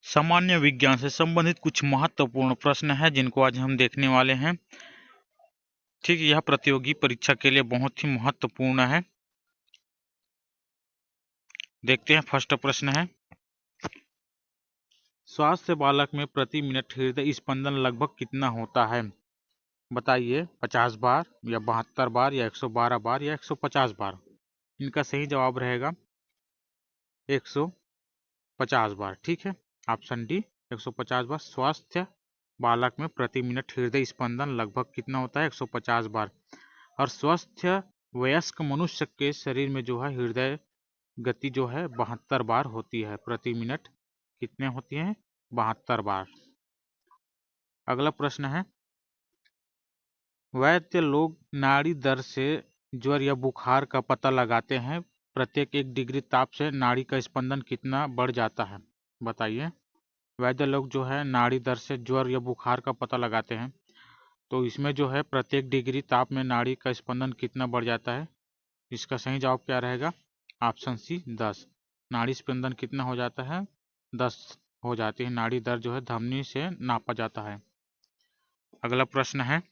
सामान्य विज्ञान से संबंधित कुछ महत्वपूर्ण प्रश्न हैं जिनको आज हम देखने वाले हैं। ठीक, यह प्रतियोगी परीक्षा के लिए बहुत ही महत्वपूर्ण है। देखते हैं, फर्स्ट प्रश्न है, स्वास्थ्य बालक में प्रति मिनट हृदय स्पंदन लगभग कितना होता है? बताइए, 50 बार या 72 बार या 112 बार या 150 बार। इनका सही जवाब रहेगा 150 बार। ठीक है, ऑप्शन डी 150 बार। स्वास्थ्य बालक में प्रति मिनट हृदय स्पंदन लगभग कितना होता है? 150 बार। और स्वस्थ वयस्क मनुष्य के शरीर में जो है हृदय गति जो है 72 बार होती है प्रति मिनट। कितने होती हैं? 72 बार। अगला प्रश्न है, वैद्य लोग नाड़ी दर से ज्वर या बुखार का पता लगाते हैं, प्रत्येक 1 डिग्री ताप से नाड़ी का स्पंदन कितना बढ़ जाता है? बताइए। वैद्य लोग जो है नाड़ी दर से ज्वर या बुखार का पता लगाते हैं, तो इसमें जो है प्रत्येक डिग्री ताप में नाड़ी का स्पंदन कितना बढ़ जाता है? इसका सही जवाब क्या रहेगा? Option C 10। नाड़ी स्पंदन कितना हो जाता है? 10 हो जाती है। नाड़ी दर जो है धमनी से नापा जाता है। अगला प्रश्न है,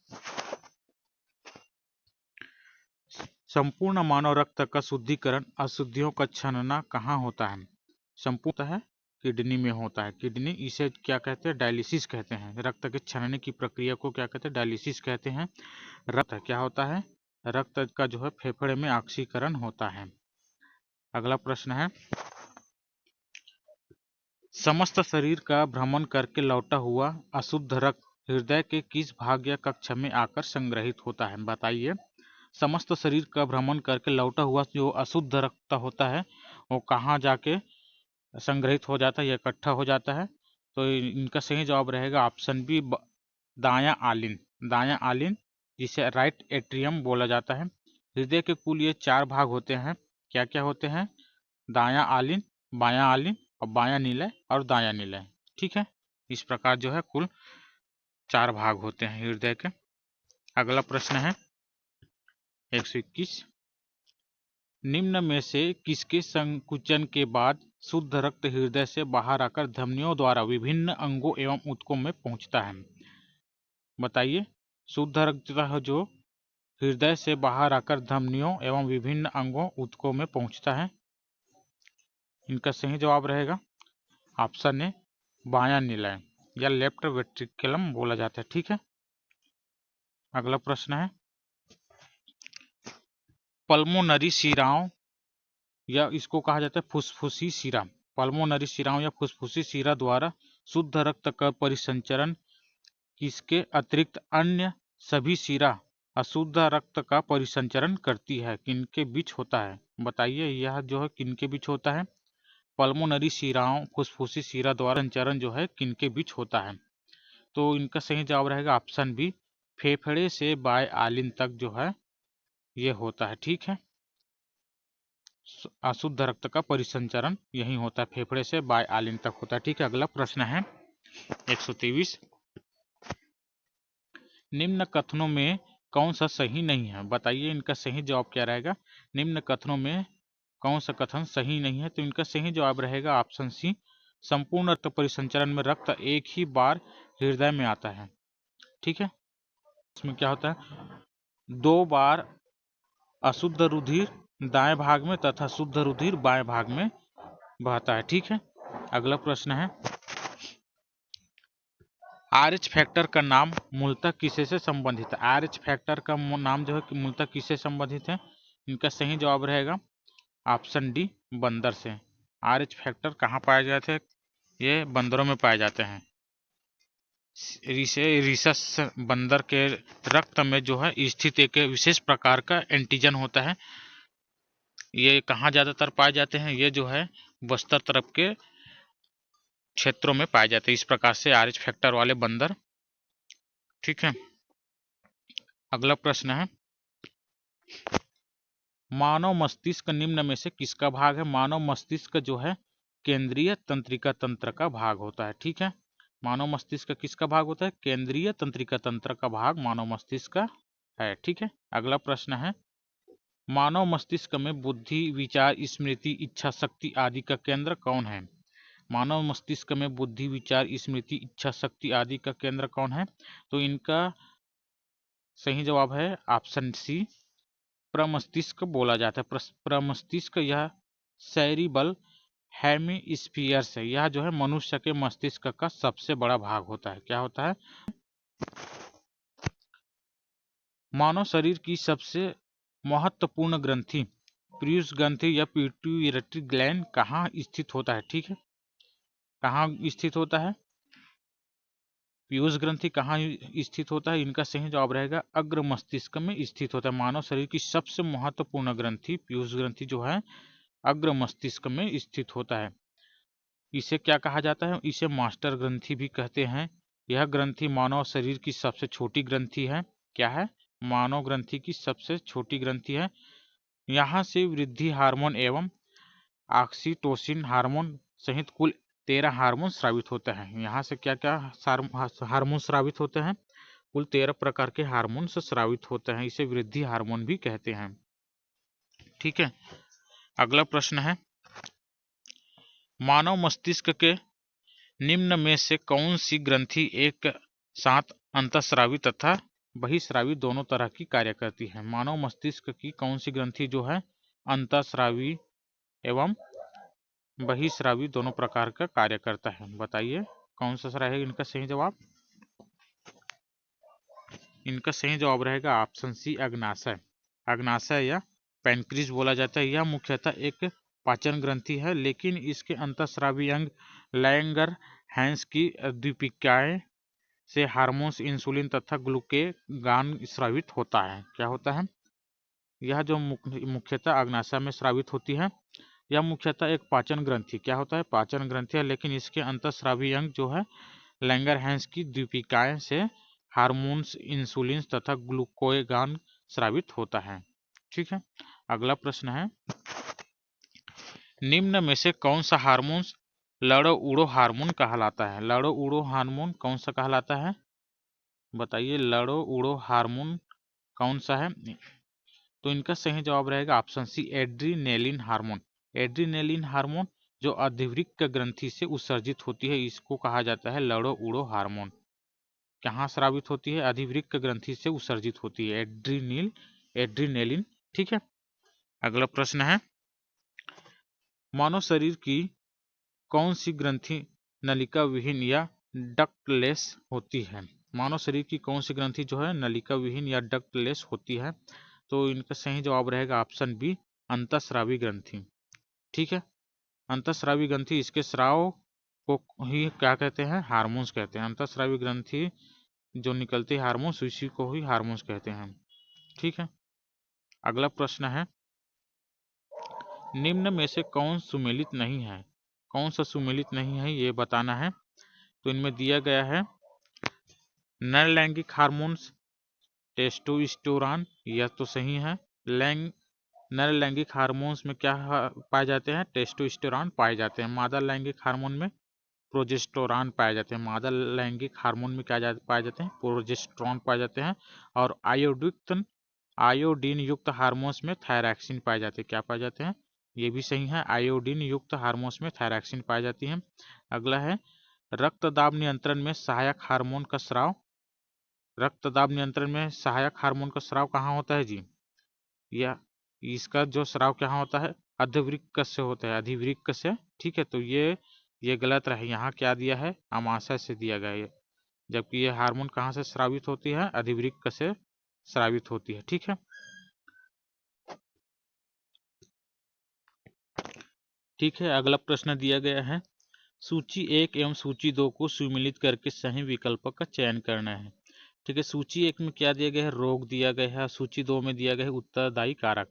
संपूर्ण मानव रक्त का शुद्धिकरण अशुद्धियों का छानना कहाँ होता है? संपूर्ण है किडनी में होता है। किडनी, इसे क्या कहते हैं? डायलिसिस कहते हैं। रक्त के छानने की प्रक्रिया को क्या कहते हैं? डायलिसिस कहते हैं। रक्त क्या होता है? रक्त का जो है फेफड़े में ऑक्सीकरण होता है। अगला प्रश्न है, समस्त शरीर का भ्रमण करके लौटा हुआ अशुद्ध रक्त हृदय के किस भाग या कक्षा में आकर संग्रहित होता है? बताइए। समस्त शरीर का भ्रमण करके लौटा हुआ जो अशुद्ध रक्त होता है वो कहाँ जाके संग्रहित हो जाता है या इकट्ठा हो जाता है? तो इनका सही जवाब रहेगा ऑप्शन बी, दायां आलिन। दायां आलिन, जिसे राइट एट्रियम बोला जाता है। हृदय के कुल ये 4 भाग होते हैं। क्या क्या होते हैं? दायां आलिन, बायां आलिन और बायां निलय और दायां निलय। ठीक है, इस प्रकार जो है कुल 4 भाग होते हैं हृदय के। अगला प्रश्न है 121, निम्न में से किसके संकुचन के बाद शुद्ध रक्त हृदय से बाहर आकर धमनियों द्वारा विभिन्न अंगों एवं ऊतकों में पहुंचता है? बताइए। शुद्ध रक्त जो हृदय से बाहर आकर धमनियों एवं विभिन्न अंगों ऊतकों में पहुंचता है, इनका सही जवाब रहेगा ऑप्शन ए, बायां निलय या लेफ्ट वेंट्रिकुलम बोला जाता है। ठीक है, अगला प्रश्न है, पल्मोनरी शिराओं या इसको कहा जाता है फुसफुसी शिरा। पल्मोनरी शिराओं या फुसफुसी शिरा द्वारा शुद्ध रक्त का परिसंचरण किसके अतिरिक्त अन्य सभी शिरा अशुद्ध रक्त का परिसंचरण करती है? किनके बीच होता है? बताइए, यह जो है किनके बीच होता है? पल्मोनरी शिराओं फुसफुसी शिरा द्वारा संचरण जो है किनके बीच होता है? तो इनका सही जवाब रहेगा ऑप्शन बी, फेफड़े से बाय आलिन तक जो है ये होता है। ठीक है, अशुद्ध रक्त का परिसंचरण यही होता है, फेफड़े से बाय आलिन तक होता है। ठीक है, अगला प्रश्न है 123, निम्न कथनों में कौन सा सही नहीं है? बताइए, इनका सही जवाब क्या रहेगा? निम्न कथनों में कौन सा कथन सही नहीं है? तो इनका सही जवाब रहेगा ऑप्शन सी, संपूर्ण रक्त परिसंचरण में रक्त एक ही बार हृदय में आता है। ठीक है, इसमें क्या होता है? 2 बार अशुद्ध रुधिर दाएं भाग में तथा शुद्ध रुधिर बाएं भाग में बहता है। ठीक है, अगला प्रश्न है, RH फैक्टर का नाम मूलतः किसे से संबंधित है? RH फैक्टर का नाम जो है मूलतः किससे संबंधित है? इनका सही जवाब रहेगा ऑप्शन डी, बंदर से। RH फैक्टर कहाँ पाए जाते हैं? ये बंदरों में पाए जाते हैं। रिसस बंदर के रक्त में जो है स्थित एक विशेष प्रकार का एंटीजन होता है। ये कहाँ ज्यादातर पाए जाते हैं? ये जो है बस्तर तरफ के क्षेत्रों में पाए जाते हैं। इस प्रकार से RH फैक्टर वाले बंदर। ठीक है, अगला प्रश्न है, मानव मस्तिष्क निम्न में से किसका भाग है? मानव मस्तिष्क जो है केंद्रीय तंत्रिका तंत्र का भाग होता है। ठीक है, मानव मस्तिष्क किसका भाग होता है? केंद्रीय तंत्रिका तंत्र का भाग मानव मस्तिष्क है। ठीक है, अगला प्रश्न है, मानव मस्तिष्क में बुद्धि, विचार, स्मृति, इच्छा शक्ति आदि का केंद्र कौन है? मानव मस्तिष्क में बुद्धि, विचार, स्मृति, इच्छा शक्ति आदि का केंद्र कौन है? तो इनका सही जवाब है ऑप्शन सी, प्रमस्तिष्क बोला जाता है। प्रमस्तिष्क यह सेरिबल हेमिस्फीयर से, यह जो है मनुष्य के मस्तिष्क का सबसे बड़ा भाग होता है। क्या होता है? मानव शरीर की सबसे महत्वपूर्ण ग्रंथि पीयूष ग्रंथि या पिट्यूटरी ग्लैंड कहाँ स्थित होता है? ठीक है, कहाँ स्थित होता है? पीयूष ग्रंथि कहाँ स्थित होता है? इनका सही जवाब रहेगा अग्र मस्तिष्क में स्थित होता है। मानव शरीर की सबसे महत्वपूर्ण ग्रंथि पीयूष ग्रंथि जो है अग्र मस्तिष्क में स्थित होता है। इसे क्या कहा जाता है? इसे मास्टर ग्रंथि भी कहते हैं। यह ग्रंथि मानव शरीर की सबसे छोटी ग्रंथि है। क्या है? मानव ग्रंथि की सबसे छोटी ग्रंथि है। यहाँ से वृद्धि हार्मोन एवं ऑक्सीटोसिन हार्मोन सहित कुल 13 हार्मोन स्रावित होते हैं। यहाँ से क्या क्या हार्मोन स्रावित होते हैं? कुल 13 प्रकार के हार्मोन से स्रावित होते हैं। इसे वृद्धि हार्मोन भी कहते हैं। ठीक है, अगला प्रश्न है, मानव मस्तिष्क के निम्न में से कौन सी ग्रंथि एक साथ अंतःस्रावी तथा बहिस्रावी दोनों तरह की कार्य करती है? मानव मस्तिष्क की कौन सी ग्रंथि जो है अंतःस्रावी एवं बहिस्रावी दोनों प्रकार का कार्य करता है? बताइए कौन सा रहेगा इनका सही जवाब? इनका सही जवाब रहेगा ऑप्शन सी, अग्नाशय। अग्नाशय या पैनक्रीज बोला जाता है। यह मुख्यतः एक पाचन ग्रंथि है, लेकिन इसके अंतःस्रावी अंग लैंगर हैंस की द्वीपिकाएं से हार्मोन्स इंसुलिन तथा ग्लूकेगान स्रावित होता है। क्या होता है? यह जो मुख्यतः अग्नाशय में स्रावित होती है, यह मुख्यतः एक पाचन ग्रंथि, क्या होता है? पाचन ग्रंथि है, लेकिन इसके अंतःस्रावी अंग जो है लैंगरहैंस की द्वीपिकाएं से हार्मोन्स इंसुलिन तथा ग्लूकोगान स्रावित होता है। ठीक है, अगला प्रश्न है, निम्न में से कौन सा हार्मोन लड़ो उड़ो हार्मोन कहलाता है? लड़ो उड़ो हार्मोन कौन सा कहलाता है? बताइए, लड़ो उड़ो हार्मोन कौन सा है? तो इनका सही जवाब रहेगा option C, adrenaline hormone. Adrenaline hormone जो अधिवृक्क ग्रंथि से उत्सर्जित होती है, इसको कहा जाता है लड़ो उड़ो हार्मोन। कहाँ स्रावित होती है? अधिवृक्क ग्रंथि से उत्सर्जित होती है एड्रीनेलिन। ठीक है, अगला प्रश्न है, मानव शरीर की कौन सी ग्रंथि नलिका विहीन या डक्टलेस होती है? मानव शरीर की कौन सी ग्रंथि जो है नलिका विहीन या डक्टलेस होती है? तो इनका सही जवाब रहेगा ऑप्शन बी, अंतःस्रावी ग्रंथि। ठीक है, अंतःस्रावी ग्रंथि, इसके स्राव को ही क्या कहते हैं? हार्मोन्स कहते हैं। अंतःस्रावी ग्रंथि जो निकलते हार्मोन्स, इसी को ही हार्मोन्स कहते हैं। ठीक है, अगला प्रश्न है, निम्न में से कौन सुमेलित नहीं है? कौन सा सुमेलित नहीं है ये बताना है। तो इनमें दिया गया है नर लैंगिक हार्मोन्स, टेस्टोस्टेरोन, यह तो सही है। नर लैंगिक हार्मोन्स में क्या पाए जाते हैं? टेस्टोस्टेरोन पाए जाते हैं। मादा लैंगिक हार्मोन में प्रोजेस्टेरोन पाए जाते हैं। मादा लैंगिक हार्मोन में क्या पाए जाते हैं? प्रोजेस्टेरोन पाए जाते हैं। और आयोडीन युक्त हार्मोन्स में थायरॉक्सिन पाए जाते हैं। क्या पाए जाते हैं? ये भी सही है, आयोडीन युक्त हार्मोन्स में थायरॉक्सिन पाई जाती है। अगला है, रक्तदाब नियंत्रण में सहायक हार्मोन का स्राव। रक्तदाब नियंत्रण में सहायक हार्मोन का स्राव कहाँ होता है जी? या इसका जो स्राव कहाँ होता है? अधिवृक्क से होता है, अधिवृक्क से। ठीक है, तो ये गलत रहे। यहाँ क्या दिया है? अमाशय से दिया गया है, जबकि ये हार्मोन कहाँ से स्रावित होती है? अधिवृक्क से स्रावित होती है। ठीक है, ठीक है, अगला प्रश्न दिया गया है, सूची 1 एवं सूची 2 को सुमिलित करके सही विकल्प का चयन करना है। ठीक है, सूची 1 में क्या दिया गया है? रोग दिया गया है। सूची 2 में दिया गया है उत्तरदायी कारक,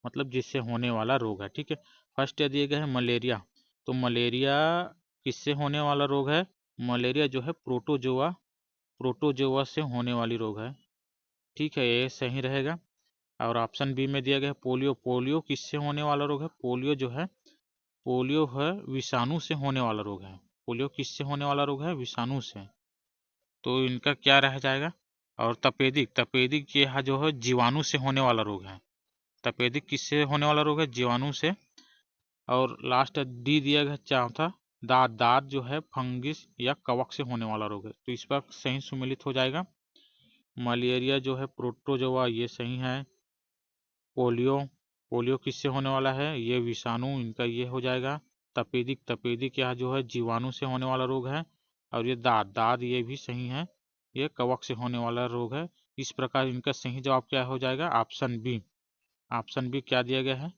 मतलब जिससे होने वाला रोग है। ठीक है, फर्स्ट दिया गया है मलेरिया। तो मलेरिया किससे होने वाला रोग है? मलेरिया जो है प्रोटोजोआ से होने वाली रोग है। ठीक है, ये सही रहेगा। और ऑप्शन बी में दिया गया है पोलियो। पोलियो किससे होने वाला रोग है? पोलियो है विषाणु से होने वाला रोग है। पोलियो किससे होने वाला रोग है? विषाणु से। तो इनका क्या रह जाएगा? और तपेदिक ये जो है जीवाणु से होने वाला रोग है। तपेदिक किससे होने वाला रोग है? जीवाणु से। और लास्ट डी दिया गया चौथा, दाद, दाद जो है फंगिस या कवक से होने वाला रोग है, तो इस पर सही सुमेलित हो जाएगा। मलेरिया जो है प्रोटोजोआ, ये सही है। पोलियो, पोलियो किससे होने वाला है, ये विषाणु, इनका ये हो जाएगा। तपेदिक, तपेदिक यह जो है जीवाणु से होने वाला रोग है। और ये दाद, दाद ये भी सही है, ये कवक से होने वाला रोग है। इस प्रकार इनका सही जवाब क्या हो जाएगा, ऑप्शन बी। ऑप्शन बी क्या दिया गया है,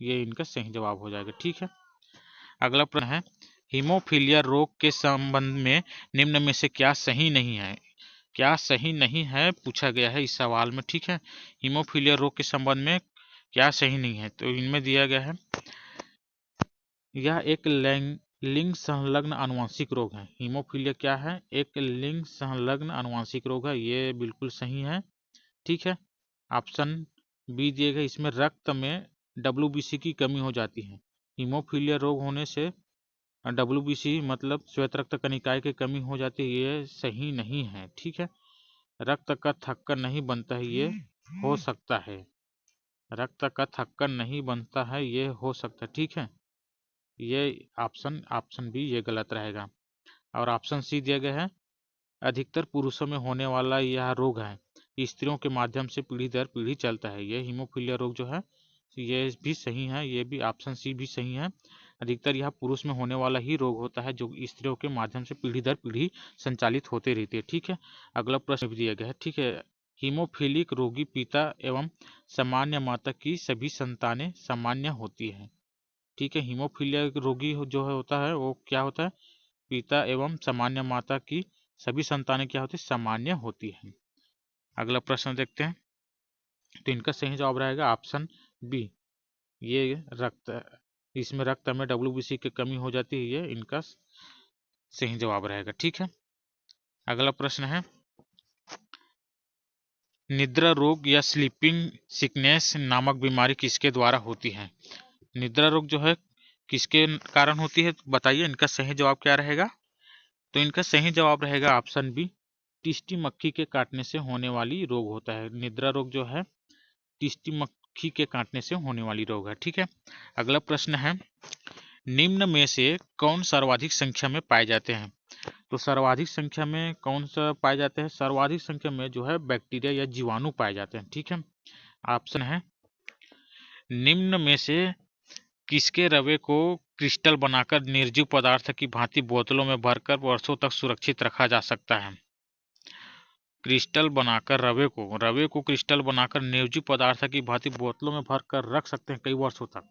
ये इनका सही जवाब हो जाएगा। ठीक है, अगला प्रश्न है, हीमोफीलिया रोग के संबंध में निम्न में से क्या सही नहीं है। क्या सही नहीं है पूछा गया है इस सवाल में। ठीक है, हीमोफीलिया रोग के संबंध में क्या सही नहीं है, तो इनमें दिया गया है, यह एक लिंग संलग्न आनुवंशिक रोग है। हीमोफीलिया क्या है, एक लिंग संलग्न आनुवंशिक रोग है, ये बिल्कुल सही है। ठीक है, ऑप्शन बी दिए गए, इसमें रक्त में WBC की कमी हो जाती है। हीमोफीलिया रोग होने से WBC मतलब श्वेत रक्त कणिकाएं की कमी हो जाती है, ये सही नहीं है। ठीक है, रक्त का थक्कर नहीं बनता है, ये हो सकता है। रक्त का थक्कर नहीं बनता है, ये हो सकता है। ठीक है, ये ऑप्शन बी ये गलत रहेगा। और ऑप्शन सी दिया गया है, अधिकतर पुरुषों में होने वाला यह रोग है, स्त्रियों के माध्यम से पीढ़ी दर पीढ़ी चलता है। ये हीमोफीलिया रोग जो है ये भी सही है, ये भी ऑप्शन सी भी सही है। अधिकतर यह पुरुष में होने वाला ही रोग होता है जो स्त्रियों के माध्यम से पीढ़ी दर पीढ़ी संचालित होते रहती है। ठीक है, अगला प्रश्न भी दिया गया है। ठीक है, हीमोफीलिक रोगी पिता एवं सामान्य माता की सभी संतानें सामान्य होती है। ठीक है, हीमोफीलिया रोगी जो है होता है वो क्या होता है, पिता एवं सामान्य माता की सभी संतानें क्या होती है, सामान्य होती है। अगला प्रश्न देखते हैं, तो इनका सही जवाब रहेगा ऑप्शन बी, ये रक्त, इसमें रक्त में WBC की कमी हो जाती है, ये इनका सही जवाब रहेगा। ठीक है, अगला प्रश्न है, निद्रा रोग या स्लीपिंग सिकनेस नामक बीमारी किसके द्वारा होती है। निद्रा रोग जो है किसके कारण होती है, बताइए इनका सही जवाब क्या रहेगा। तो इनका सही जवाब रहेगा ऑप्शन बी, टिष्टी मक्खी के काटने से होने वाली रोग होता है। निद्रा रोग जो है टिष्टी मक्खी के काटने से होने वाली रोग है। ठीक है, अगला प्रश्न है, निम्न में से कौन सर्वाधिक संख्या में पाए जाते हैं। तो सर्वाधिक संख्या में कौन सा पाए जाते हैं, सर्वाधिक संख्या में जो है बैक्टीरिया या जीवाणु पाए जाते हैं। ठीक है, ऑप्शन है, निम्न में से किसके रवे को क्रिस्टल बनाकर निर्जीव पदार्थ की भांति बोतलों में भरकर वर्षों तक सुरक्षित रखा जा सकता है। क्रिस्टल बनाकर रवे को क्रिस्टल बनाकर निर्जीव पदार्थ की भांति बोतलों में भरकर रख सकते हैं कई वर्षों तक।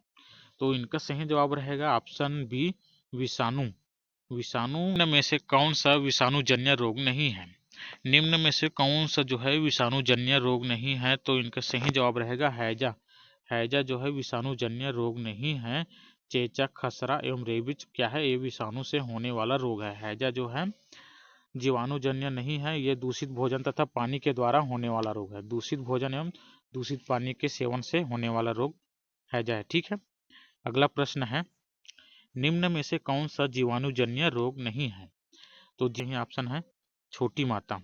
तो इनका सही जवाब रहेगा ऑप्शन बी, विषाणु। विषाणु निम्न में से कौन सा विषाणुजन्य रोग नहीं है। निम्न में से कौन सा जो है विषाणुजन्य रोग नहीं है, तो इनका सही जवाब रहेगा हैजा। हैजा जो है विषाणुजन्य रोग नहीं है। चेचक, खसरा एवं रेबीज क्या है, ये विषाणु से होने वाला रोग है। हैजा जो है जीवाणुजन्य नहीं है, ये दूषित भोजन तथा पानी के द्वारा होने वाला रोग है। दूषित भोजन एवं दूषित पानी के सेवन से होने वाला रोग हैजा है। ठीक है, अगला प्रश्न है, निम्न में से कौन सा जीवाणुजन्य रोग नहीं है। तो यही ऑप्शन है छोटी माता।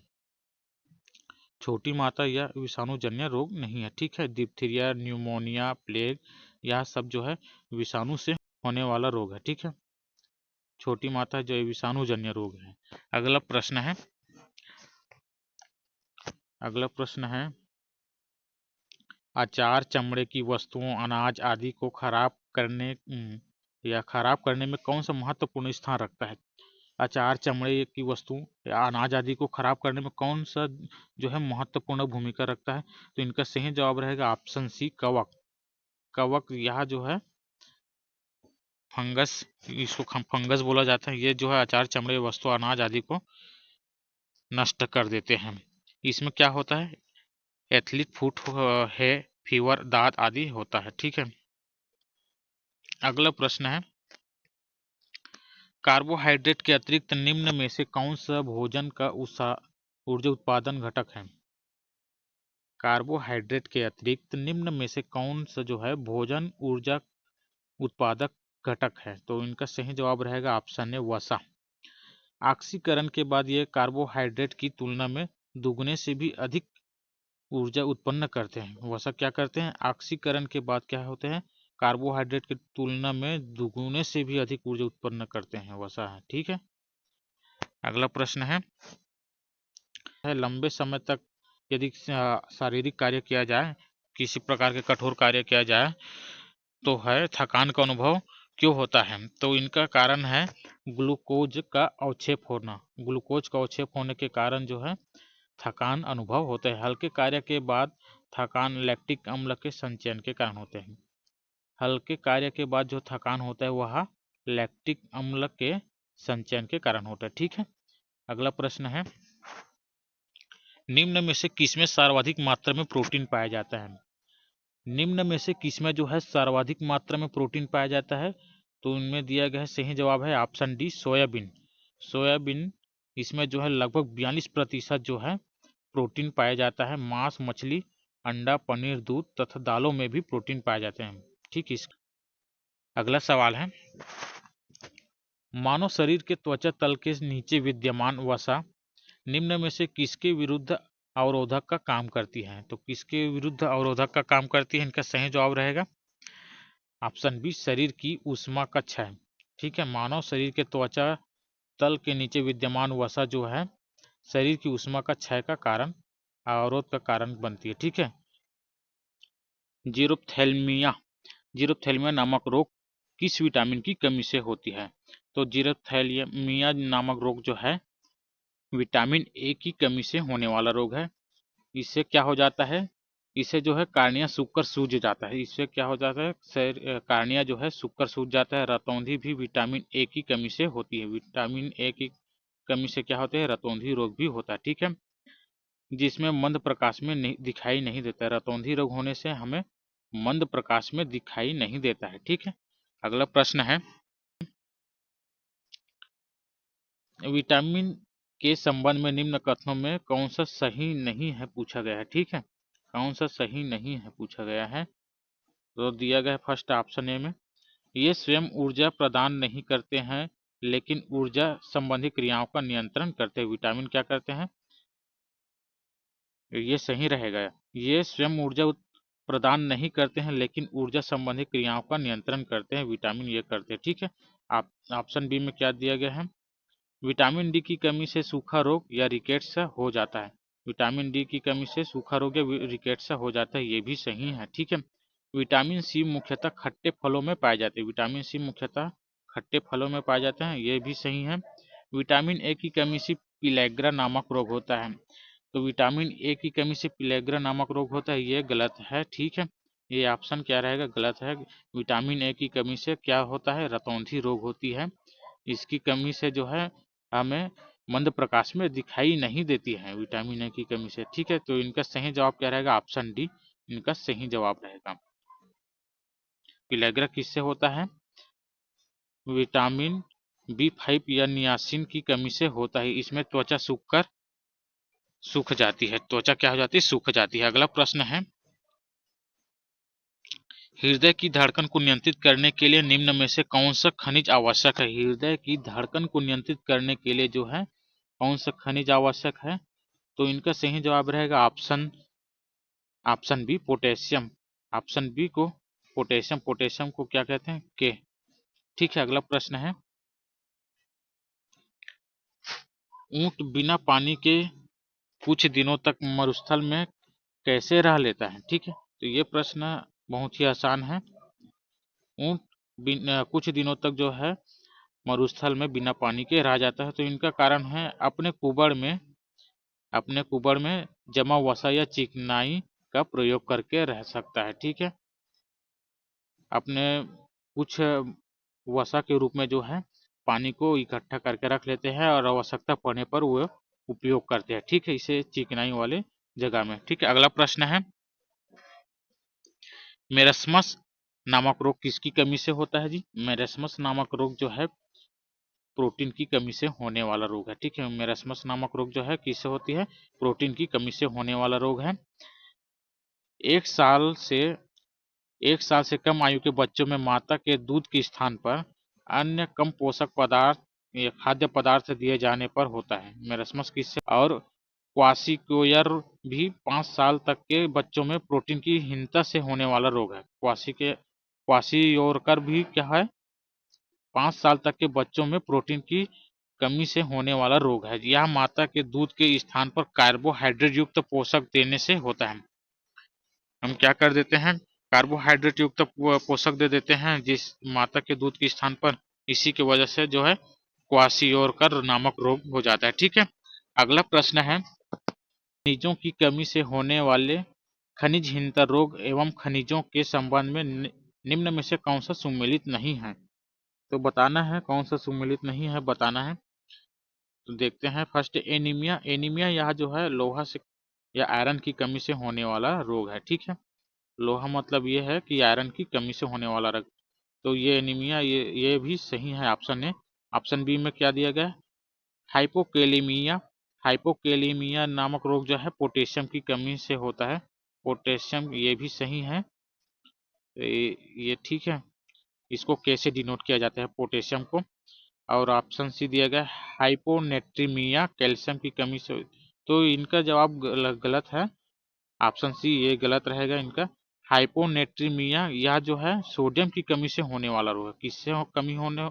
छोटी माता यह विषाणुजन्य रोग नहीं है। ठीक है, डिप्थीरिया, न्यूमोनिया, प्लेग यह सब जो है विषाणु से होने वाला रोग है। ठीक है, छोटी माता जो विषाणुजन्य रोग है। अगला प्रश्न है, अगला प्रश्न है, अचार, चमड़े की वस्तुओं, अनाज आदि को खराब करने में कौन सा महत्वपूर्ण स्थान रखता है। अचार, चमड़े की वस्तु या अनाज आदि को खराब करने में कौन सा जो है महत्वपूर्ण भूमिका रखता है। तो इनका सही जवाब रहेगा ऑप्शन सी, कवक। कवक यह जो है फंगस, इसको फंगस बोला जाता है, ये जो है अचार, चमड़े, वस्तु, अनाज आदि को नष्ट कर देते हैं। इसमें क्या होता है, एथलीट फुट है, फीवर, दाद आदि होता है। ठीक है, अगला प्रश्न है, कार्बोहाइड्रेट के अतिरिक्त निम्न में से कौन सा भोजन का ऊर्जा उत्पादन घटक है। कार्बोहाइड्रेट के अतिरिक्त निम्न में से कौन सा जो है भोजन ऊर्जा उत्पादक घटक है। तो इनका सही जवाब रहेगा ऑप्शन है वसा। ऑक्सीकरण के बाद ये कार्बोहाइड्रेट की तुलना में दुगने से भी अधिक ऊर्जा उत्पन्न करते हैं। वसा क्या करते हैं, ऑक्सीकरण के बाद क्या होते हैं, कार्बोहाइड्रेट की तुलना में दुगुने से भी अधिक ऊर्जा उत्पन्न करते हैं, वसा है। ठीक है, अगला प्रश्न है लंबे समय तक यदि शारीरिक कार्य किया जाए, किसी प्रकार के कठोर कार्य किया जाए तो है थकान का अनुभव क्यों होता है? तो इनका कारण है ग्लूकोज का अवक्षेप होना। ग्लूकोज का अवक्षेप होने के कारण जो है थकान अनुभव होते हैं। हल्के कार्य के बाद थकान लैक्टिक अम्ल के संचयन के कारण होते हैं। हल्के कार्य के बाद जो थकान होता है वह लैक्टिक अम्ल के संचयन के कारण होता है। ठीक है, अगला प्रश्न है निम्न में से किसमें सर्वाधिक मात्रा में प्रोटीन पाया जाता है? निम्न में से किसमें जो है सर्वाधिक मात्रा में प्रोटीन पाया जाता है? तो इनमें दिया गया है सही जवाब है ऑप्शन डी सोयाबीन। सोयाबीन इसमें जो है लगभग 42% जो है प्रोटीन पाया जाता है। मांस, मछली, अंडा, पनीर, दूध तथा दालों में भी प्रोटीन पाए जाते हैं। ठीक है, अगला सवाल है मानव शरीर के त्वचा तल के नीचे विद्यमान वसा निम्न में से किसके विरुद्ध अवरोधक का काम करती है? तो किसके विरुद्ध अवरोधक का काम करती है? इनका सही जवाब रहेगा ऑप्शन बी शरीर की ऊष्मा का क्षय। ठीक है, मानव शरीर के त्वचा तल के नीचे विद्यमान वसा जो है शरीर की ऊष्मा का क्षय का कारण अवरोध का कारण बनती है। ठीक है, जीरोप्थेल्मिया जीरोप्थेल्मिया नामक रोग किस विटामिन की कमी से होती है? तो जीरोप्थेल्मिया नामक रोग जो है विटामिन ए की कमी से होने वाला रोग है। इससे क्या हो जाता है, इससे जो है कार्निया सूखकर सूज जाता है। इससे क्या हो जाता है, कार्निया जो है सूखकर सूज जाता है। रतौंधी भी विटामिन ए की कमी से होती है। विटामिन ए की कमी से क्या होते हैं, रतौंधी रोग भी होता है। ठीक है, जिसमें मंद प्रकाश में नहीं दिखाई नहीं देता है। रतौंधी रोग होने से हमें मंद प्रकाश में दिखाई नहीं देता है। ठीक है, अगला प्रश्न है विटामिन के संबंध में निम्न कथनों में कौन सा सही नहीं है पूछा गया है। ठीक है, कौन सा सही नहीं है पूछा गया है। तो दिया गया है फर्स्ट ऑप्शन ए में ये स्वयं ऊर्जा प्रदान नहीं करते हैं लेकिन ऊर्जा संबंधी क्रियाओं का नियंत्रण करते हैं। विटामिन क्या करते हैं, ये सही रहेगा। ये स्वयं ऊर्जा प्रदान नहीं करते हैं लेकिन ऊर्जा संबंधी क्रियाओं का नियंत्रण करते हैं। विटामिन ये करते हैं। ठीक है, आप ऑप्शन बी में क्या दिया गया है विटामिन डी की कमी से सूखा रोग या रिकेट्स हो जाता है। विटामिन डी की कमी से सूखा रोग या रिकेट्स हो जाता है, ये भी सही है। ठीक है, विटामिन सी मुख्यतः खट्टे फलों में पाए जाते हैं। विटामिन सी मुख्यतः खट्टे फलों में पाए जाते हैं, ये भी सही है। विटामिन ए की कमी से पिलैग्रा नामक रोग होता है। तो विटामिन ए की कमी से पिलैग्रा नामक रोग होता है, ये गलत है। ठीक है, ये ऑप्शन क्या रहेगा, गलत है। विटामिन ए की कमी से क्या होता है, रतौंधी रोग होती है। इसकी कमी से जो है हमें मंद प्रकाश में दिखाई नहीं देती है विटामिन ए की कमी से। ठीक है, तो इनका सही जवाब क्या रहेगा, ऑप्शन डी इनका सही जवाब रहेगा। पिलैग्रा किससे होता है, विटामिन बी5 या नियासिन की कमी से होता है। इसमें त्वचा सूख जाती है। त्वचा क्या हो जाती है, सूख जाती है। अगला प्रश्न है हृदय की धड़कन को नियंत्रित करने के लिए निम्न में से कौन सा खनिज आवश्यक है? हृदय की धड़कन को नियंत्रित करने के लिए जो है कौन सा खनिज आवश्यक है? तो इनका सही जवाब रहेगा option B potassium. Option B को पोटेशियम, पोटेशियम को क्या कहते हैं, के। ठीक है, अगला प्रश्न है ऊंट बिना पानी के कुछ दिनों तक मरुस्थल में कैसे रह लेता है? ठीक है, तो ये प्रश्न बहुत ही आसान है। ऊंट कुछ दिनों तक जो है मरुस्थल में बिना पानी के रह जाता है। तो इनका कारण है अपने कुबड़ में जमा वसा या चिकनाई का प्रयोग करके रह सकता है। ठीक है, अपने कुछ वसा के रूप में जो है पानी को इकट्ठा करके रख लेते हैं और आवश्यकता पड़ने पर वो उपयोग करते हैं। ठीक है, इसे चिकनाई वाले जगह में। ठीक है, अगला प्रश्न है मेरस्मस नामक रोग किसकी कमी से होता है जी? मेरस्मस नामक रोग जो है प्रोटीन की कमी से होने वाला रोग है। ठीक है, मेरस्मस नामक रोग जो है किससे होती है, प्रोटीन की कमी से होने वाला रोग है। एक साल से कम आयु के बच्चों में माता के दूध के स्थान पर अन्य कम पोषक पदार्थ या खाद्य पदार्थ दिए जाने पर होता है। मेरस्मस किससे, और क्वाशिकोयर भी 5 साल तक के बच्चों में प्रोटीन की हीनता से होने वाला रोग है। क्वाशियोरकर भी क्या है, 5 साल तक के बच्चों में प्रोटीन की कमी से होने वाला रोग है। यह माता के दूध के स्थान पर कार्बोहाइड्रेट युक्त पोषक देने से होता है। हम क्या कर देते हैं, कार्बोहाइड्रेट युक्त पोषक दे देते हैं जिस माता के दूध के स्थान पर, इसी की वजह से जो है क्वाशियोरकर नामक रोग हो जाता है। ठीक है, अगला प्रश्न है, खनिजों की कमी से होने वाले खनिजहीनता रोग एवं खनिजों के संबंध में निम्न में से कौन सा सुमेलित नहीं है। तो बताना है कौन सा सुमेलित नहीं है, बताना है। तो देखते हैं, फर्स्ट एनीमिया। एनीमिया यह जो है लोहा से या आयरन की कमी से होने वाला रोग है। ठीक है, लोहा मतलब ये है कि आयरन की कमी से होने वाला रोग। तो ये एनीमिया, ये भी सही है ऑप्शन ए। ऑप्शन बी में क्या दिया गया है, हाइपोकेलेमिया। हाइपोकेलेमिया नामक रोग जो है पोटेशियम की कमी से होता है। पोटेशियम, ये भी सही है। ये ठीक है, इसको कैसे डिनोट किया जाता है पोटेशियम को। और ऑप्शन सी दिया गया हाइपोनेट्रीमिया, कैल्शियम की कमी से। तो इनका जवाब गलत है, ऑप्शन सी ये गलत रहेगा इनका। हाइपोनेट्रीमिया यह जो है सोडियम की कमी से होने वाला रोग है। किससे कमी होने,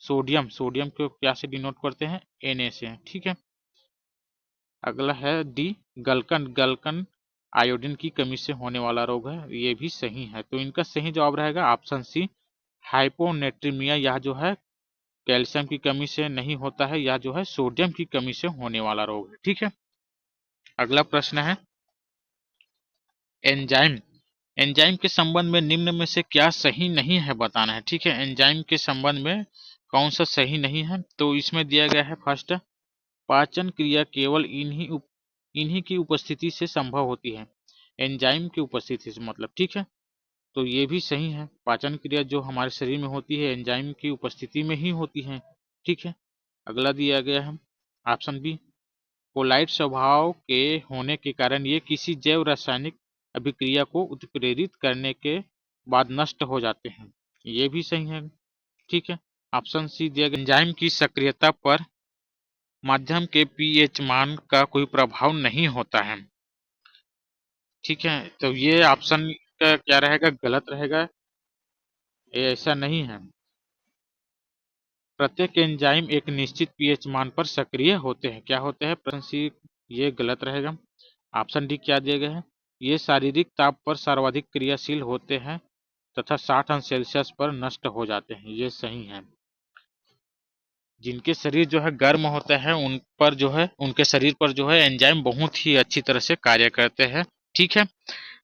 सोडियम। सोडियम को क्या से डिनोट करते हैं, Na से। ठीक है, अगला है डी, गलकन। गलकन आयोडीन की कमी से होने वाला रोग है, ये भी सही है। तो इनका सही जवाब रहेगा ऑप्शन सी, हाइपोनेट्रीमिया। यह जो है कैल्शियम की कमी से नहीं होता है, यह जो है सोडियम की कमी से होने वाला रोग है। ठीक है, अगला प्रश्न है, एंजाइम। एंजाइम के संबंध में निम्न में से क्या सही नहीं है, बताना है। ठीक है, एंजाइम के संबंध में कौन सा सही नहीं है। तो इसमें दिया गया है फर्स्ट, पाचन क्रिया केवल इन्हीं की उपस्थिति से संभव होती है। एंजाइम की उपस्थिति से मतलब, ठीक है, तो ये भी सही है। पाचन क्रिया जो हमारे शरीर में होती है एंजाइम की उपस्थिति में ही होती है। ठीक है, अगला दिया गया है ऑप्शन बी, कोलाइड स्वभाव के होने के कारण ये किसी जैव रासायनिक अभिक्रिया को उत्प्रेरित करने के बाद नष्ट हो जाते हैं, ये भी सही है। ठीक है, ऑप्शन सी दिया गया, एंजाइम की सक्रियता पर माध्यम के पीएच मान का कोई प्रभाव नहीं होता है। ठीक है, तो ये ऑप्शन का क्या रहेगा, गलत रहेगा, ये ऐसा नहीं है। प्रत्येक एंजाइम एक निश्चित पीएच मान पर सक्रिय होते हैं। क्या होते हैं, प्रश्न सी ये गलत रहेगा। ऑप्शन डी क्या दिया गया है, ये शारीरिक ताप पर सर्वाधिक क्रियाशील होते हैं तथा 60 अंश सेल्सियस पर नष्ट हो जाते हैं, ये सही है। जिनके शरीर जो है गर्म होता है उन पर जो है, उनके शरीर पर जो है एंजाइम बहुत ही अच्छी तरह से कार्य करते हैं। ठीक है,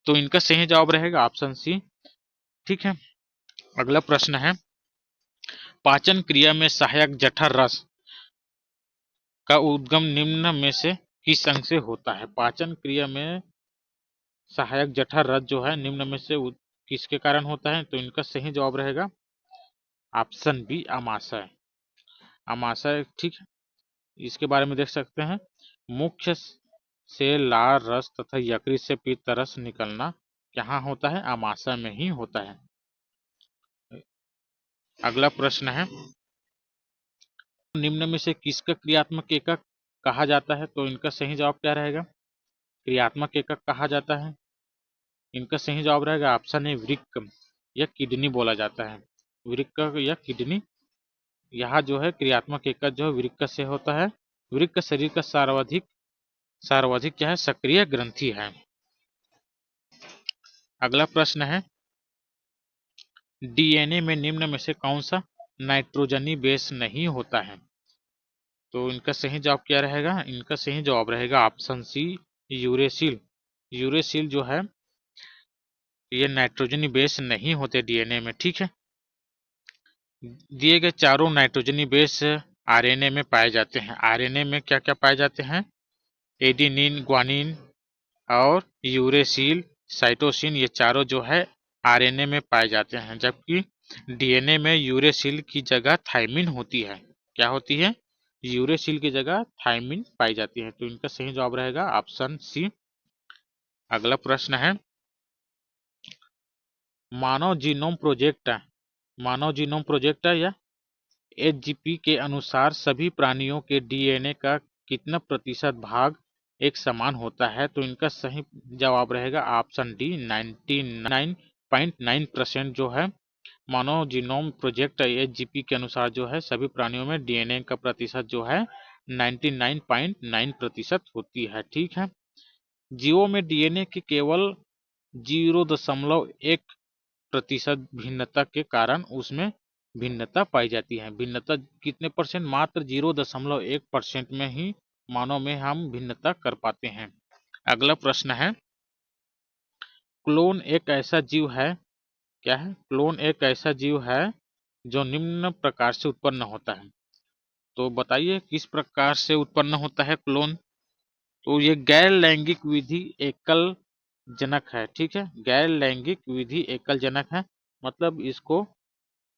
तो इनका सही जवाब रहेगा ऑप्शन सी। ठीक है, अगला प्रश्न है, पाचन क्रिया में सहायक जठर रस का उद्गम निम्न में से किस अंग से होता है। पाचन क्रिया में सहायक जठर रस जो है निम्न में से किसके कारण होता है। तो इनका सही जवाब रहेगा ऑप्शन बी, अमाशय। अमाशय, ठीक है, इसके बारे में देख सकते हैं, मुख्य से लाल रस तथा यकृत से पित्त रस निकलना कहाँ होता है, अमाशय में ही होता है। अगला प्रश्न है, निम्न में से किसका क्रियात्मक एकक कहा जाता है। तो इनका सही जवाब क्या रहेगा, क्रियात्मक एकक कहा जाता है। इनका सही जवाब रहेगा ऑप्शन ए, वृक्क या किडनी बोला जाता है। वृक्क या किडनी, यहाँ जो है क्रियात्मक एकक जो है वृक्क से होता है। वृक्क शरीर का सर्वाधिक क्या है, सक्रिय ग्रंथि है। अगला प्रश्न है, डीएनए में निम्न में से कौन सा नाइट्रोजनी बेस नहीं होता है। तो इनका सही जवाब क्या रहेगा, इनका सही जवाब रहेगा ऑप्शन सी, यूरेसिल। यूरेसिल जो है ये नाइट्रोजनी बेस नहीं होते डीएनए में। ठीक है, दिए गए चारों नाइट्रोजनी बेस आरएनए में पाए जाते हैं। आरएनए में क्या क्या पाए जाते हैं, एडेनिन, ग्वानिन और यूरेसिल, साइटोसिन, ये चारों जो है आरएनए में पाए जाते हैं। जबकि डीएनए में यूरेसिल की जगह थाइमिन होती है। क्या होती है, यूरेसिल की जगह थाइमिन पाई जाती है। तो इनका सही जवाब रहेगा ऑप्शन सी। अगला प्रश्न है, मानव जीनोम प्रोजेक्ट, मानव जीनोम प्रोजेक्ट या एचजीपी के अनुसार सभी प्राणियों के डीएनए का कितना प्रतिशत भाग एक समान होता है। तो इनका सही जवाब रहेगा ऑप्शन डी, 99.9% जो है मानव जीनोम प्रोजेक्ट एचजीपी के अनुसार जो है सभी प्राणियों में डीएनए का प्रतिशत जो है 99.9% होती है। ठीक है, जीवों में डीएनए की केवल 0.1% भिन्नता के कारण उसमें भिन्नता पाई जाती है। भिन्नता कितने परसेंट? मात्र 0.1% में ही मानव में हम भिन्नता कर पाते हैं। अगला प्रश्न है, क्लोन एक ऐसा जीव है, क्या है? क्लोन एक ऐसा जीव है जो निम्न प्रकार से उत्पन्न होता है। तो बताइए किस प्रकार से उत्पन्न होता है क्लोन? तो ये गैर लैंगिक विधि एकल जनक है। ठीक है, गैर लैंगिक विधि एकल जनक है, मतलब इसको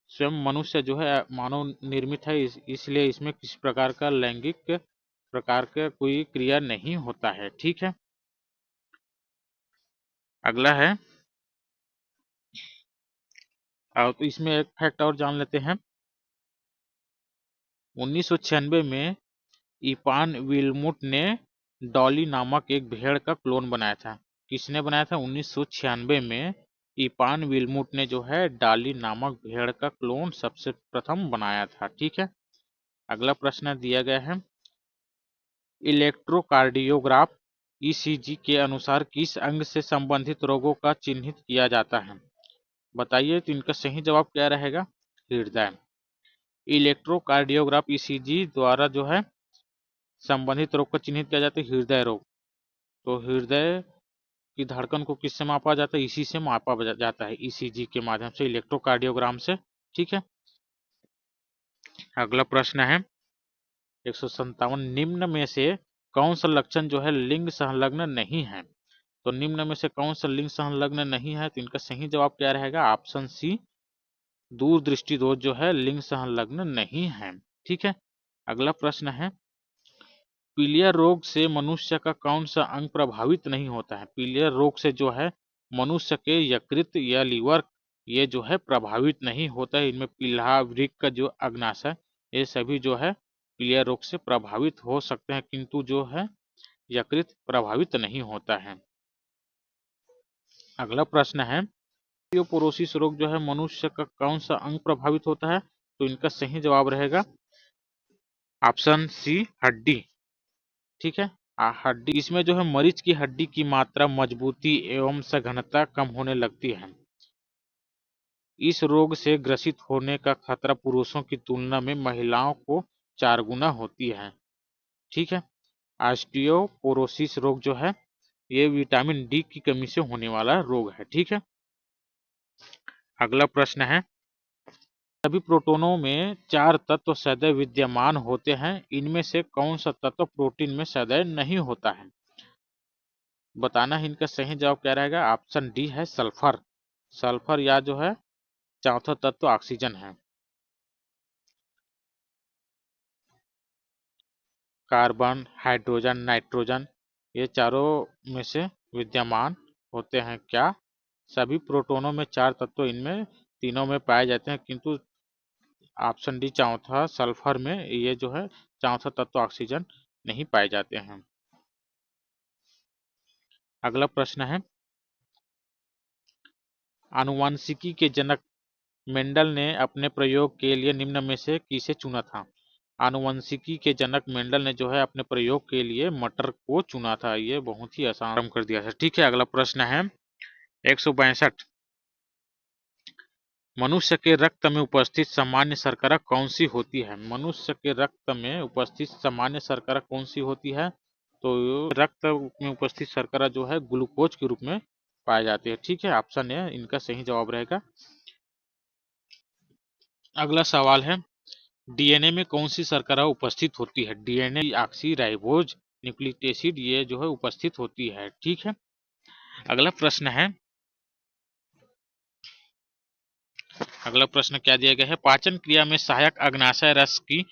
स्वयं मनुष्य जो है मानव निर्मित है, इसलिए इसमें किसी प्रकार का लैंगिक प्रकार का कोई क्रिया नहीं होता है। ठीक है, अगला है, और तो इसमें एक फैक्ट और जान लेते हैं। 1996 में इपान विल्मुट ने डॉली नामक एक भेड़ का क्लोन बनाया था। किसने बनाया था? 1996 में इपान विल्मुट ने जो है डॉली नामक भेड़ का क्लोन सबसे प्रथम बनाया था। ठीक है, अगला प्रश्न दिया गया है, इलेक्ट्रोकार्डियोग्राफ ईसीजी के अनुसार किस अंग से संबंधित रोगों का चिन्हित किया जाता है? बताइए, तो इनका सही जवाब क्या रहेगा? हृदय। इलेक्ट्रोकार्डियोग्राफ ईसीजी द्वारा जो है संबंधित रोग को चिन्हित किया जाता है, हृदय रोग। तो हृदय की धड़कन को किससे मापा जाता है? इसी से मापा जाता है, ईसीजी के माध्यम से, इलेक्ट्रोकार्डियोग्राम से। ठीक है, अगला प्रश्न है 157, निम्न में से कौन सा लक्षण जो है लिंग संलग्न नहीं है? तो निम्न में से कौन सा लिंग संलग्न नहीं है? तो इनका सही जवाब क्या रहेगा? ऑप्शन सी, दूरदृष्टि दोष जो है लिंग संलग्न नहीं है। ठीक है, अगला प्रश्न है, पीलिया रोग से मनुष्य का कौन सा अंग प्रभावित नहीं होता है? पीलिया रोग से जो है मनुष्य के यकृत या लीवर ये जो है प्रभावित नहीं होता है। इनमें पीला, वृक्क, जो अग्नाशय, ये सभी जो है पीलिया रोग से प्रभावित हो सकते हैं, किंतु जो है यकृत प्रभावित नहीं होता है। अगला प्रश्न है, ओस्टियोपोरोसिस रोग जो है मनुष्य का कौन सा अंग प्रभावित होता है? तो इनका सही जवाब रहेगा ऑप्शन सी, हड्डी। ठीक है, हड्डी, इसमें जो है मरीज की हड्डी की मात्रा, मजबूती एवं सघनता कम होने लगती है। इस रोग से ग्रसित होने का खतरा पुरुषों की तुलना में महिलाओं को 4 गुना होती है। ठीक है, ऑस्टियोपोरोसिस रोग जो है ये विटामिन डी की कमी से होने वाला रोग है। ठीक है, अगला प्रश्न है, सभी प्रोटोनों में 4 तत्व सदैव विद्यमान होते हैं, इनमें से कौन सा तत्व प्रोटीन में सदैव नहीं होता है? बताना है, इनका सही जवाब क्या रहेगा? ऑप्शन डी है सल्फर। सल्फर या जो है चौथा तत्व ऑक्सीजन है। कार्बन, हाइड्रोजन, नाइट्रोजन, ये चारों में से विद्यमान होते हैं क्या? सभी प्रोटोनों में 4 तत्व इनमें तीनों में पाए जाते हैं, किंतु ऑप्शन डी चौथा सल्फर में ये जो है चौथा तत्व ऑक्सीजन नहीं पाए जाते हैं। अगला प्रश्न है, आनुवंशिकी के जनक मेंडल ने अपने प्रयोग के लिए निम्न में से किसे चुना था? आनुवंशिकी के जनक मेंडल ने जो है अपने प्रयोग के लिए मटर को चुना था। ये बहुत ही आसान कर दिया था। ठीक है, अगला प्रश्न है 162, मनुष्य के रक्त में उपस्थित सामान्य शर्करा कौन सी होती है? मनुष्य के रक्त में उपस्थित सामान्य शर्करा कौन सी होती है? तो रक्त में उपस्थित शर्करा जो है ग्लूकोज के रूप में पाई जाती है। ठीक है, ऑप्शन ए इनका सही जवाब रहेगा। अगला सवाल है, डीएनए में कौन सी शर्करा उपस्थित होती है? DNA oxy ribose nucleic acid ये जो है उपस्थित होती है। ठीक है, अगला प्रश्न है, अगला प्रश्न क्या दिया गया है, पाचन क्रिया में सहायक अग्नाशय रस की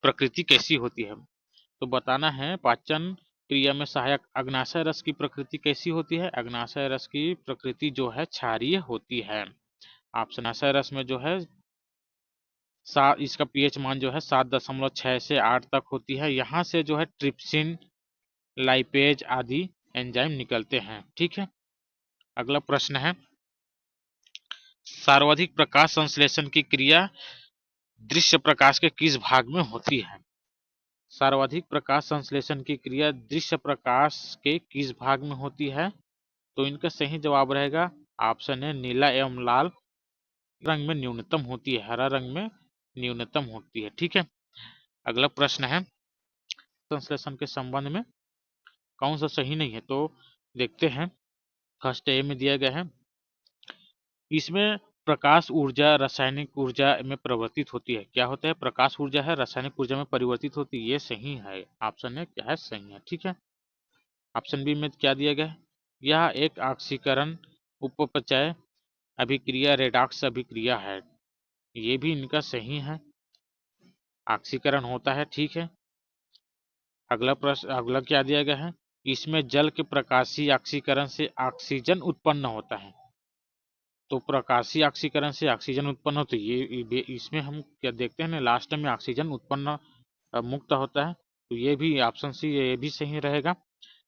प्रकृति कैसी होती है? तो बताना है, पाचन क्रिया में सहायक अग्नाशय रस की प्रकृति कैसी होती है? अग्नाशय रस की प्रकृति जो है क्षारीय होती है। ऑप्शन, अग्नाशय रस में जो है इसका पीएच मान जो है 7.6 से 8 तक होती है। यहाँ से जो है ट्रिप्सिन, लाइपेज आदि एंजाइम निकलते हैं। ठीक है, अगला प्रश्न है, सर्वाधिक प्रकाश संश्लेषण की क्रिया दृश्य प्रकाश के किस भाग में होती है? सर्वाधिक प्रकाश संश्लेषण की क्रिया दृश्य प्रकाश के किस भाग में होती है? तो इनका सही जवाब रहेगा ऑप्शन है नीला एवं लाल रंग में न्यूनतम होती है, हरा रंग में न्यूनतम होती है। ठीक है, अगला प्रश्न है संश्लेषण के संबंध में कौन सा सही नहीं है, तो देखते हैं। फर्स्ट ए में दिया गया है, इसमें प्रकाश ऊर्जा रासायनिक ऊर्जा में परिवर्तित होती है। क्या होता है? प्रकाश ऊर्जा है रासायनिक ऊर्जा में परिवर्तित होती है, ये सही है। ऑप्शन है क्या है? सही है। ठीक है, ऑप्शन बी में क्या दिया गया है? यह एक ऑक्सीकरण उपचय अभिक्रिया रेडॉक्स अभिक्रिया है, ये भी इनका सही है, ऑक्सीकरण होता है। ठीक है, अगला प्रश्न, अगला क्या दिया गया है? इसमें जल के प्रकाशीय ऑक्सीकरण से ऑक्सीजन उत्पन्न होता है। तो प्रकाशीय ऑक्सीकरण से ऑक्सीजन उत्पन्न होती है, ये इसमें हम क्या देखते हैं ना, लास्ट में ऑक्सीजन उत्पन्न मुक्त होता है, तो ये भी ऑप्शन सी ये भी सही रहेगा।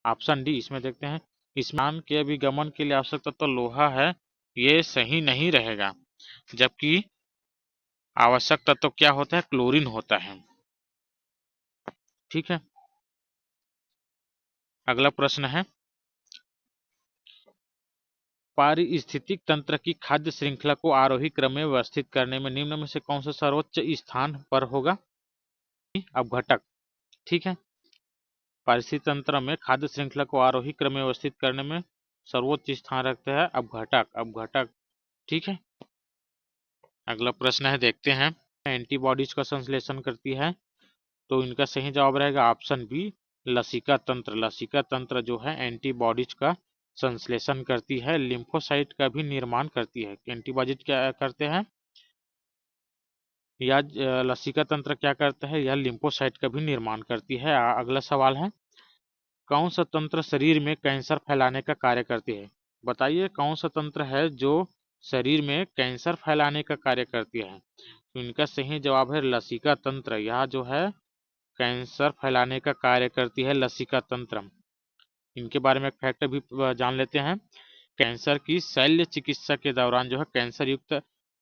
ऑप्शन डी इसमें देखते हैं, स्नान के अभिगमन के लिए आवश्यक तत्व लोहा है, ये सही नहीं रहेगा, जबकि आवश्यक तत्व क्या होता है? क्लोरीन होता है। ठीक है, अगला प्रश्न है पारिस्थितिक तंत्र की खाद्य श्रृंखला को आरोही क्रम में व्यवस्थित करने में निम्न में से कौन सा सर्वोच्च स्थान पर होगा? अपघटक। ठीक है, पारिस्थितिक तंत्र में खाद्य श्रृंखला को आरोही क्रम में व्यवस्थित करने में सर्वोच्च स्थान रखता है अपघटक। अपघटक। ठीक है, अगला प्रश्न है देखते हैं, एंटीबॉडीज का संश्लेषण करती है, तो इनका सही जवाब रहेगा ऑप्शन बी लसिका तंत्र। लसिका तंत्र जो है एंटीबॉडीज का संश्लेषण करती है, लिम्फोसाइट का भी निर्माण करती है। एंटीबॉडीज क्या करते हैं? या लसिका तंत्र क्या करता है? यह लिम्फोसाइट का भी निर्माण करती है। अगला सवाल है कौन सा तंत्र शरीर में कैंसर फैलाने का कार्य करती है? बताइए कौन सा तंत्र है जो शरीर में कैंसर फैलाने का कार्य करती है? तो इनका सही जवाब है लसिका तंत्र। यह जो है कैंसर फैलाने का कार्य करती है लसिका तंत्र। इनके बारे में एक फैक्ट भी जान लेते हैं। कैंसर की शल्य चिकित्सा के दौरान जो है कैंसर युक्त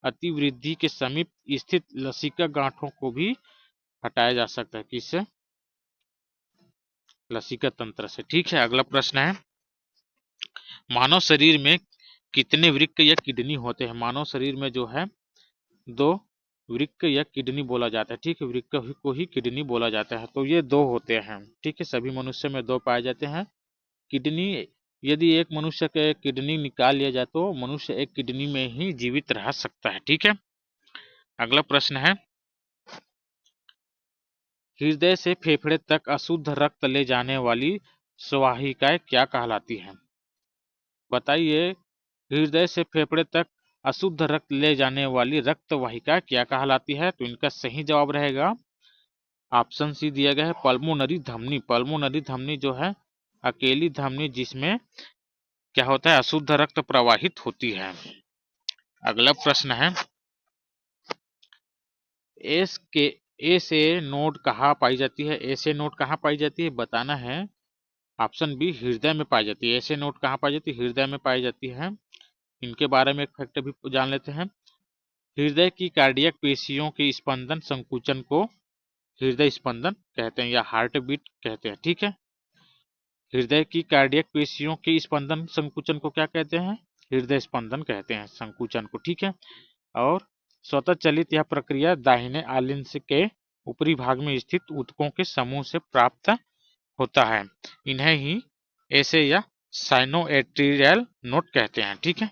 अतिवृद्धि के समीप स्थित लसिका गांठों को भी हटाया जा सकता है। किससे? लसिका तंत्र से। ठीक है, अगला प्रश्न है मानव शरीर में कितने वृक्क या किडनी होते हैं? मानव शरीर में जो है 2 वृक्क या किडनी बोला जाता है। ठीक है, वृक्क को ही किडनी बोला जाता है, तो ये 2 होते हैं। ठीक है, सभी मनुष्य में 2 पाए जाते हैं। किडनी, यदि एक मनुष्य के किडनी निकाल लिया जाए तो मनुष्य एक किडनी में ही जीवित रह सकता है। ठीक है, अगला प्रश्न है हृदय से फेफड़े तक अशुद्ध रक्त ले जाने वाली स्वाहिकाएं क्या कहलाती हैं? बताइए हृदय से फेफड़े तक अशुद्ध रक्त ले जाने वाली रक्त वाहिका क्या कहलाती है? तो इनका सही जवाब रहेगा ऑप्शन सी दिया गया है पल्मोनरी धमनी। पल्मोनरी धमनी जो है अकेली धमनी जिसमें क्या होता है? अशुद्ध रक्त प्रवाहित होती है। अगला प्रश्न है एस के एस ए नोड कहाँ पाई जाती है? एस ए नोड कहाँ पाई जाती है बताना है। ऑप्शन बी हृदय में पाई जाती है। एस ए नोड कहाँ पाई जाती है? हृदय में पाई जाती है। इनके बारे में एक फैक्ट भी जान लेते हैं। हृदय की कार्डियक पेशियों के स्पंदन संकुचन को हृदय स्पंदन कहते हैं या हार्ट बीट कहते हैं। ठीक है, हृदय की कार्डियक पेशियों के स्पंदन संकुचन को क्या कहते हैं? हृदय स्पंदन कहते हैं संकुचन को। ठीक है, और स्वतः चलित यह प्रक्रिया दाहिने आलिंद्र के ऊपरी भाग में स्थित ऊतकों के समूह से प्राप्त होता है। इन्हें ही ऐसे या साइनोएट्रियल नोड कहते हैं। ठीक है,